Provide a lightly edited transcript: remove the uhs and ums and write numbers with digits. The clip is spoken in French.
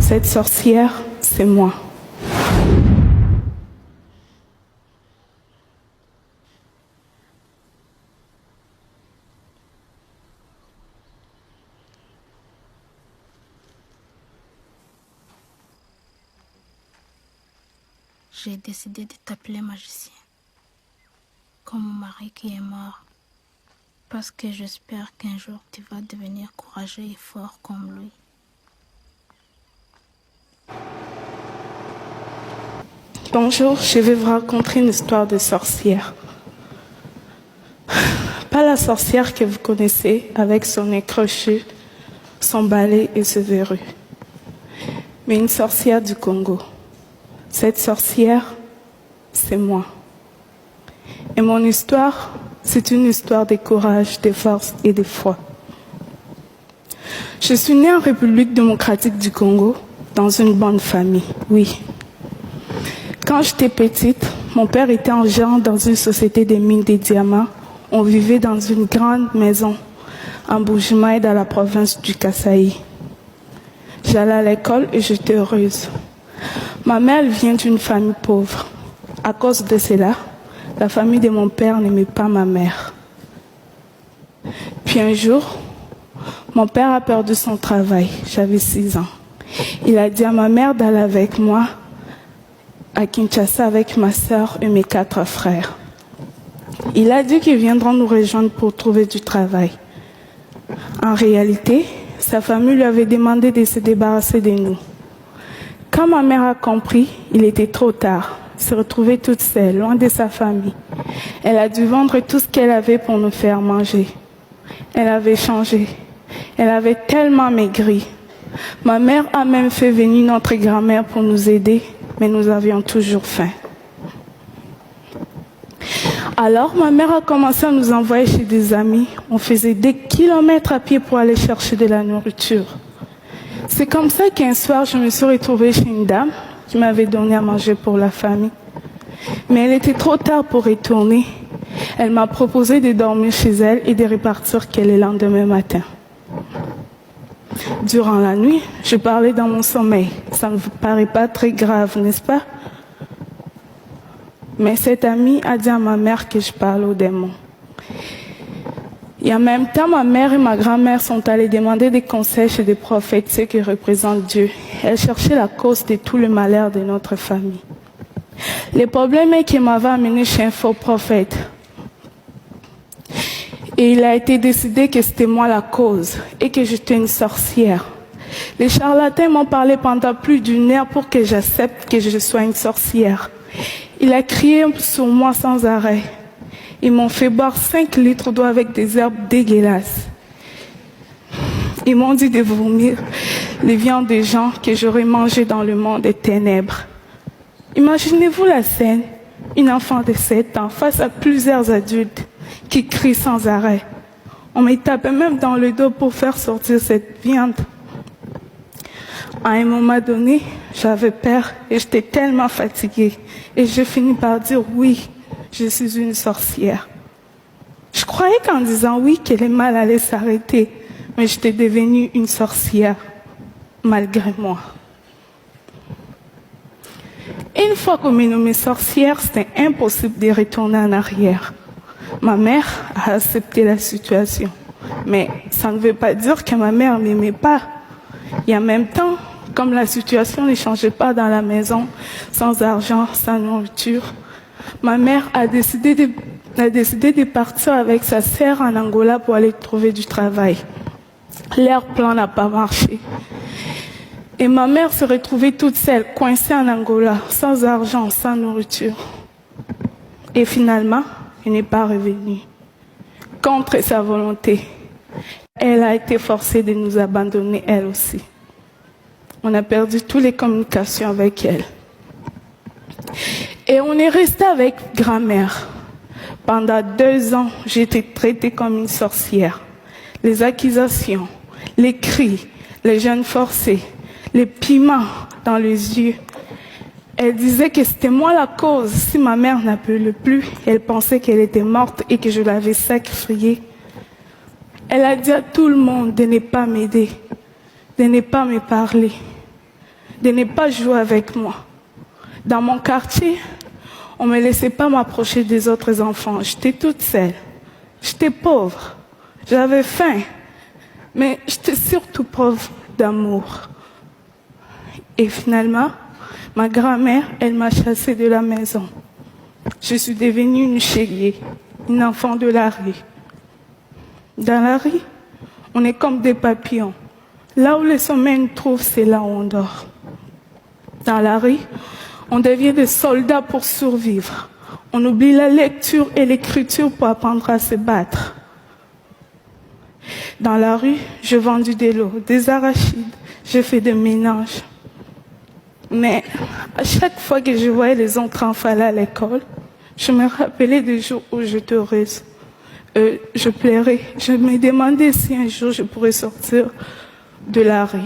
Cette sorcière, c'est moi. J'ai décidé de t'appeler magicien, comme mon mari qui est mort, parce que j'espère qu'un jour tu vas devenir courageux et fort comme lui. Bonjour, je vais vous raconter une histoire de sorcière. Pas la sorcière que vous connaissez avec son nez crochu, son balai et ses verrues, mais une sorcière du Congo. Cette sorcière, c'est moi. Et mon histoire, c'est une histoire de courage, de force et de foi. Je suis née en République démocratique du Congo, dans une bonne famille, oui. Quand j'étais petite, mon père était en gérant dans une société de mines de diamants. On vivait dans une grande maison en Bujimaï, dans la province du Kasaï. J'allais à l'école et j'étais heureuse. Ma mère vient d'une famille pauvre. À cause de cela, la famille de mon père n'aimait pas ma mère. Puis un jour, mon père a perdu son travail. J'avais 6 ans. Il a dit à ma mère d'aller avec moi à Kinshasa avec ma sœur et mes 4 frères. Il a dit qu'ils viendront nous rejoindre pour trouver du travail. En réalité, sa famille lui avait demandé de se débarrasser de nous. Quand ma mère a compris, il était trop tard. Elle se retrouvait toute seule, loin de sa famille. Elle a dû vendre tout ce qu'elle avait pour nous faire manger. Elle avait changé. Elle avait tellement maigri. Ma mère a même fait venir notre grand-mère pour nous aider, mais nous avions toujours faim. Alors, ma mère a commencé à nous envoyer chez des amis. On faisait des kilomètres à pied pour aller chercher de la nourriture. C'est comme ça qu'un soir, je me suis retrouvée chez une dame qui m'avait donné à manger pour la famille. Mais elle était trop tard pour retourner. Elle m'a proposé de dormir chez elle et de repartir le lendemain matin. Durant la nuit, je parlais dans mon sommeil. Ça ne vous paraît pas très grave, n'est-ce pas? Mais cette amie a dit à ma mère que je parle aux démons. Et en même temps, ma mère et ma grand-mère sont allées demander des conseils chez des prophètes, ceux qui représentent Dieu. Elles cherchaient la cause de tout le malheur de notre famille. Le problème est qu'elle m'avait amené chez un faux prophète. Et il a été décidé que c'était moi la cause et que j'étais une sorcière. Les charlatans m'ont parlé pendant plus d'1 heure pour que j'accepte que je sois une sorcière. Il a crié sur moi sans arrêt. Ils m'ont fait boire 5 litres d'eau avec des herbes dégueulasses. Ils m'ont dit de vomir les viandes des gens que j'aurais mangées dans le monde des ténèbres. Imaginez-vous la scène, une enfant de 7 ans face à plusieurs adultes qui crient sans arrêt. On me tapait même dans le dos pour faire sortir cette viande. À un moment donné, j'avais peur et j'étais tellement fatiguée. Et j'ai fini par dire oui, je suis une sorcière. Je croyais qu'en disant oui, que le mal allait s'arrêter. Mais j'étais devenue une sorcière, malgré moi. Une fois qu'on m'est nommée sorcière, c'était impossible de retourner en arrière. Ma mère a accepté la situation. Mais ça ne veut pas dire que ma mère ne m'aimait pas. Et en même temps, comme la situation ne changeait pas dans la maison, sans argent, sans nourriture, ma mère a décidé de partir avec sa sœur en Angola pour aller trouver du travail. Leur plan n'a pas marché. Et ma mère se retrouvait toute seule, coincée en Angola, sans argent, sans nourriture. Et finalement, elle n'est pas revenue. Contre sa volonté, elle a été forcée de nous abandonner elle aussi. On a perdu toutes les communications avec elle. Et on est resté avec grand-mère. Pendant 2 ans, j'ai été traitée comme une sorcière. Les accusations, les cris, les jeûnes forcés, les piments dans les yeux. Elle disait que c'était moi la cause. Si ma mère n'appelait plus, elle pensait qu'elle était morte et que je l'avais sacrifiée. Elle a dit à tout le monde de ne pas m'aider, de ne pas me parler. de ne pas jouer avec moi. Dans mon quartier, on ne me laissait pas m'approcher des autres enfants. J'étais toute seule. J'étais pauvre. J'avais faim. Mais j'étais surtout pauvre d'amour. Et finalement, ma grand-mère, elle m'a chassée de la maison. Je suis devenue une chélier, une enfant de la rue. Dans la rue, on est comme des papillons. Là où le sommeil nous trouve, c'est là où on dort. Dans la rue, on devient des soldats pour survivre. On oublie la lecture et l'écriture pour apprendre à se battre. Dans la rue, je vendais de l'eau, des arachides, je fais des ménages. Mais à chaque fois que je voyais les autres enfants aller à l'école, je me rappelais des jours où j'étais heureuse. Je pleurais. Je me demandais si un jour je pourrais sortir de la rue.